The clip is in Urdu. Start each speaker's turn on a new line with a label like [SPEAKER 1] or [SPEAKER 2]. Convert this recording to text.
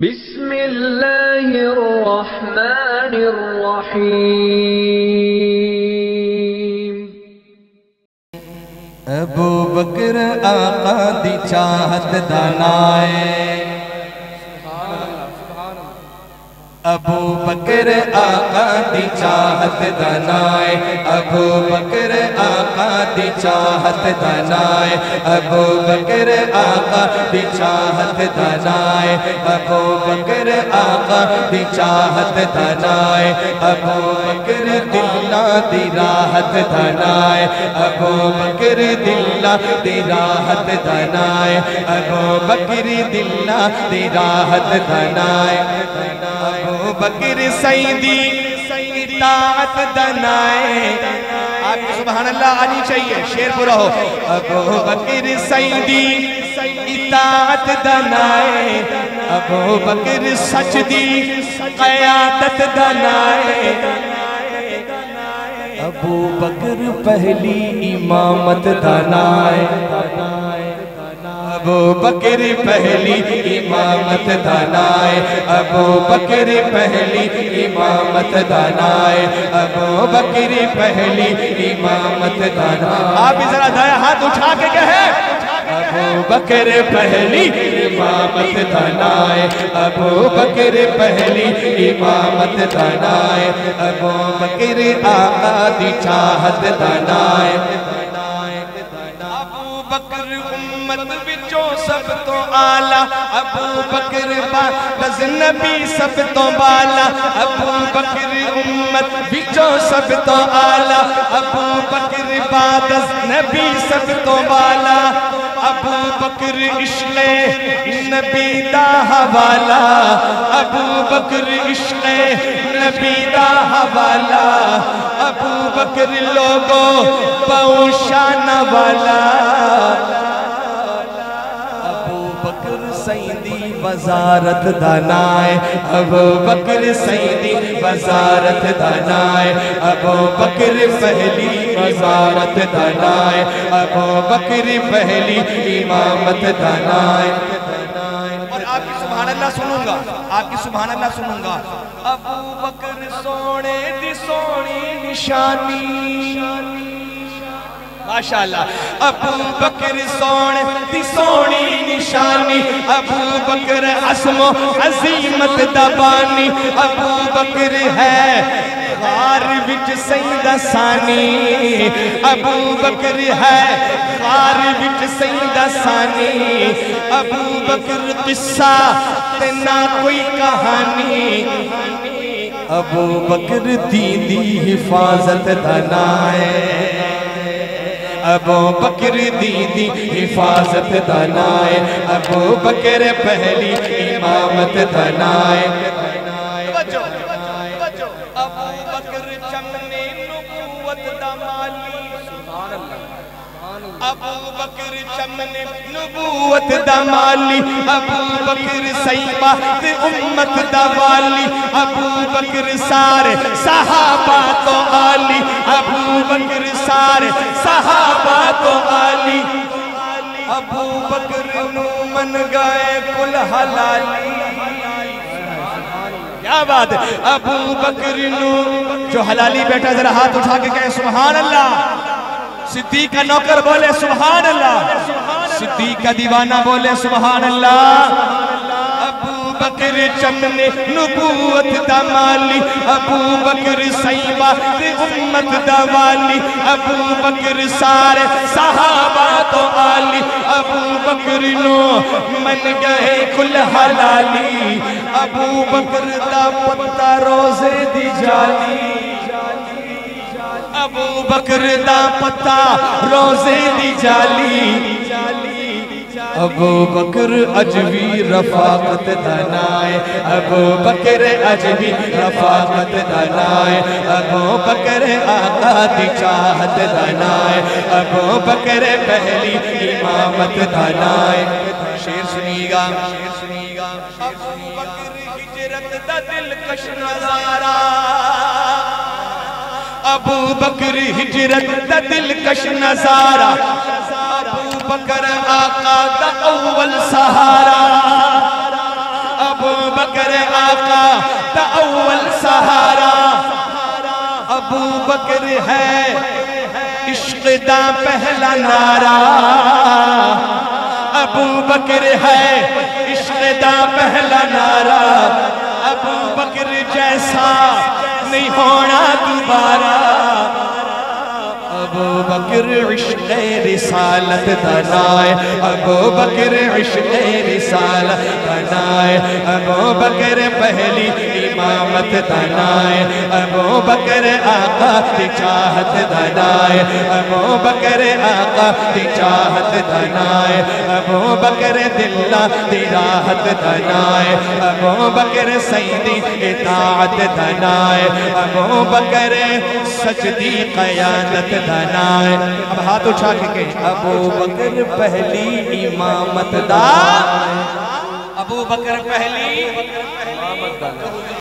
[SPEAKER 1] بسم اللہ الرحمن الرحیم۔
[SPEAKER 2] ابو بکر آقا دی چاہت دانائے، ابو بکر آقا دی چاہت دانائے، ابو بکر آقا دی چاہت دانائے، ابو بکر آقا دی چاہت دانائے، ابو بکر آقا دی چاہت دانائے، ابو بکر دلہ دی راحت دانائے، ابو بکر دلہ دی راحت دانائے، ابو بکر دلہ دی راحت دانائے، ابو بکر سیدی اطاعت دانائے۔ آپ کو سبحان اللہ آنی چاہیے، شیر پورا ہو۔ ابو بکر سیدی اطاعت دانائے، ابو بکر سچ دی قیادت دانائے، ابو بکر پہلی امامت دانائے، ابو بکر پہلی امامت دانائے، ابو بکر پہلی امامت دانائے، ابو بکر پہلی امامت دانائے۔ آپ بھی ذرا دائیں ہاتھ اٹھا کے کہیں ابو بکر پہلی امامت دانائے، ابو بکر پہلی امامت دانائے، ابو بکر آقا دی چاہت دانائے، ابو بکر امت وچوں سب تو آلہ، ابو بکر بعد از نبی سب تو بالا، ابو بکر امت وچوں سب تو آلہ، ابو بکر بعد از نبی سب تو بالا، ابو بکر عشق نبی دا حوالہ، ابو بکر عشق نبی دا حوالہ، ابو بکر لوگوں پہنچان والا، ابو بکر سیدی وزارت دانائے، ابو بکر سیدی وزارت دانائے، ابو بکر پہلی وزارت دانائے، ابو بکر پہلی امامت دانائے۔ اور آپ کی سبحان اللہ سنوں گا، آپ کی سبحان اللہ سنوں گا۔ ابو بکر سونے دی سونی نشانی، ماشاءاللہ، ابو بکر سونے دی سونی نشانی، ابو بکر عظم و عظیمت دبانی، ابو بکر ہے غار وچ سیدہ ثانی، ابو بکر ہے غار وچ سیدہ ثانی، ابو بکر قصہ تے نہ کوئی کہانی، ابو بکر دین دی حفاظت دانائے، ابو بکر دین دی حفاظت دانائے، ابو بکر پہلی امامت دانائے، ابو بکر چمنے نبوت دا مالی، ابو بکر چمنے نبوت دا مالی، ابو بکر سیبہ دے امت دا والی، ابو بکر سارے صحابہ تو عالی، ابو بکر سارے صحابہ تو عالی، ابو بکر نو من گئے کل حلالی، کیا بات ہے، ابو بکر نو جو حلالی بیٹا ذرا ہاتھ اٹھا کے کہیں سبحان اللہ، صدیق کا نوکر بولے سبحان اللہ، صدیق کا دیوانہ بولے سبحان اللہ، ابو بکر چمنے نبوت دا مالی، ابو بکر سیبہ دے امت دا والی، ابو بکر سارے صحابہ تو عالی، ابو بکر نو من گئے کل حلالی، ابو بکر دا پتہ روزے دی جالی، ابو بکر دا پتہ روزے دی جالی، ابو بکر عجوی رفاقت دانائے، ابو بکر عجوی رفاقت دانائے، ابو بکر آقا دی چاہت دانائے، ابو بکر پہلی امامت دانائے۔ شیر سنی گا، ابو بکر ہجرت دا دلکش نظارہ، ابو بکر ہجرت دا دلکش نظارہ، ابو بکر آقا دا اول سہارا، ابو آقا دا اول سہارا ابو بکر ہے عشق دا پہلا نعرہ ابو بکر ہے عشق دا پہلا نعرہ ابو بکر جیسا نہیں ہونا دوبارہ ابو بکر عشق رسالت دنائے ابو بکر عشق رسالت دنائے ابو بکر پہلی امامت دنائے ابو بکر آقا کی چاہت دنائے ابو بکر آقا کی چاہت دنائے ابو بکر دلہ دی راحت دنائے ابو بکر سیدی اطاعت دنائے ابو بکر سجدی قیادت دنائے اب ہاتھ اٹھا کے کہیں ابو بکر پہلی امامت دا ابو بکر پہلی امامت دا